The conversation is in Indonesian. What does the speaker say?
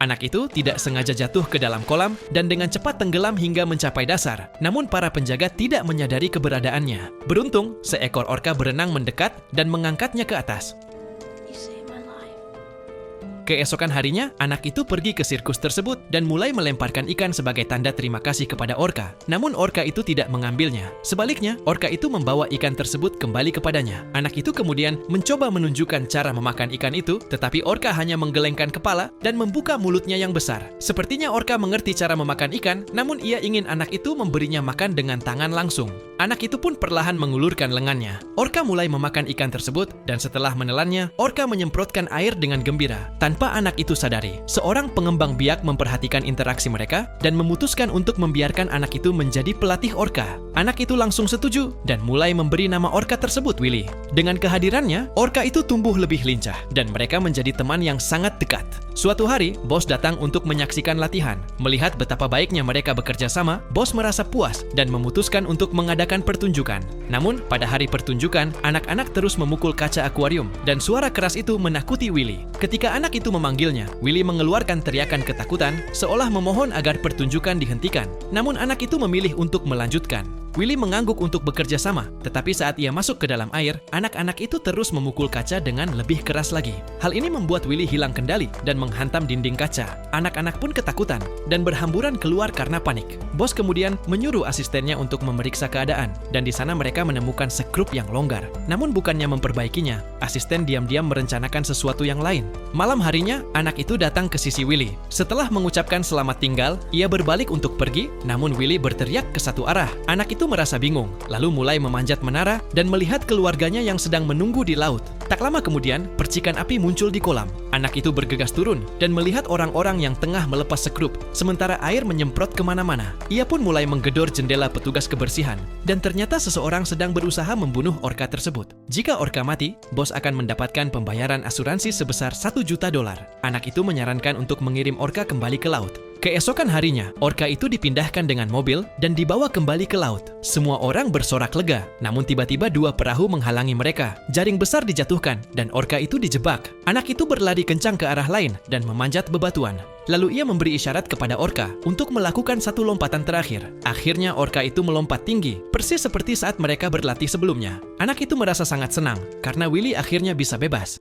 Anak itu tidak sengaja jatuh ke dalam kolam dan dengan cepat tenggelam hingga mencapai dasar. Namun para penjaga tidak menyadari keberadaannya. Beruntung, seekor orka berenang mendekat dan mengangkatnya ke atas. Keesokan harinya, anak itu pergi ke sirkus tersebut dan mulai melemparkan ikan sebagai tanda terima kasih kepada orka. Namun orka itu tidak mengambilnya. Sebaliknya, orka itu membawa ikan tersebut kembali kepadanya. Anak itu kemudian mencoba menunjukkan cara memakan ikan itu, tetapi orka hanya menggelengkan kepala dan membuka mulutnya yang besar. Sepertinya orka mengerti cara memakan ikan, namun ia ingin anak itu memberinya makan dengan tangan langsung. Anak itu pun perlahan mengulurkan lengannya. Orka mulai memakan ikan tersebut, dan setelah menelannya, orka menyemprotkan air dengan gembira. Tanpa anak itu sadari, seorang pengembang biak memperhatikan interaksi mereka dan memutuskan untuk membiarkan anak itu menjadi pelatih orka. Anak itu langsung setuju dan mulai memberi nama orka tersebut Willy. Dengan kehadirannya, orka itu tumbuh lebih lincah dan mereka menjadi teman yang sangat dekat. Suatu hari, bos datang untuk menyaksikan latihan. Melihat betapa baiknya mereka bekerja sama, bos merasa puas dan memutuskan untuk mengadakan pertunjukan. Namun, pada hari pertunjukan, anak-anak terus memukul kaca akuarium dan suara keras itu menakuti Willy. Ketika anak itu memanggilnya, Willy mengeluarkan teriakan ketakutan seolah memohon agar pertunjukan dihentikan. Namun anak itu memilih untuk melanjutkan. Willy mengangguk untuk bekerja sama, tetapi saat ia masuk ke dalam air, anak-anak itu terus memukul kaca dengan lebih keras lagi. Hal ini membuat Willy hilang kendali dan menghantam dinding kaca. Anak-anak pun ketakutan dan berhamburan keluar karena panik. Bos kemudian menyuruh asistennya untuk memeriksa keadaan, dan di sana mereka menemukan sekrup yang longgar. Namun bukannya memperbaikinya, asisten diam-diam merencanakan sesuatu yang lain. Malam harinya, anak itu datang ke sisi Willy. Setelah mengucapkan selamat tinggal, ia berbalik untuk pergi, namun Willy berteriak ke satu arah. Anak itu merasa bingung, lalu mulai memanjat menara dan melihat keluarganya yang sedang menunggu di laut. Tak lama kemudian, percikan api muncul di kolam. Anak itu bergegas turun dan melihat orang-orang yang tengah melepas sekrup, sementara air menyemprot kemana-mana. Ia pun mulai menggedor jendela petugas kebersihan, dan ternyata seseorang sedang berusaha membunuh orka tersebut. Jika orka mati, bos akan mendapatkan pembayaran asuransi sebesar $1 juta. Anak itu menyarankan untuk mengirim orka kembali ke laut. Keesokan harinya, orka itu dipindahkan dengan mobil dan dibawa kembali ke laut. Semua orang bersorak lega, namun tiba-tiba dua perahu menghalangi mereka. Jaring besar dijatuhkan dan orka itu dijebak. Anak itu berlari kencang ke arah lain dan memanjat bebatuan. Lalu ia memberi isyarat kepada orka untuk melakukan satu lompatan terakhir. Akhirnya orka itu melompat tinggi, persis seperti saat mereka berlatih sebelumnya. Anak itu merasa sangat senang karena Willy akhirnya bisa bebas.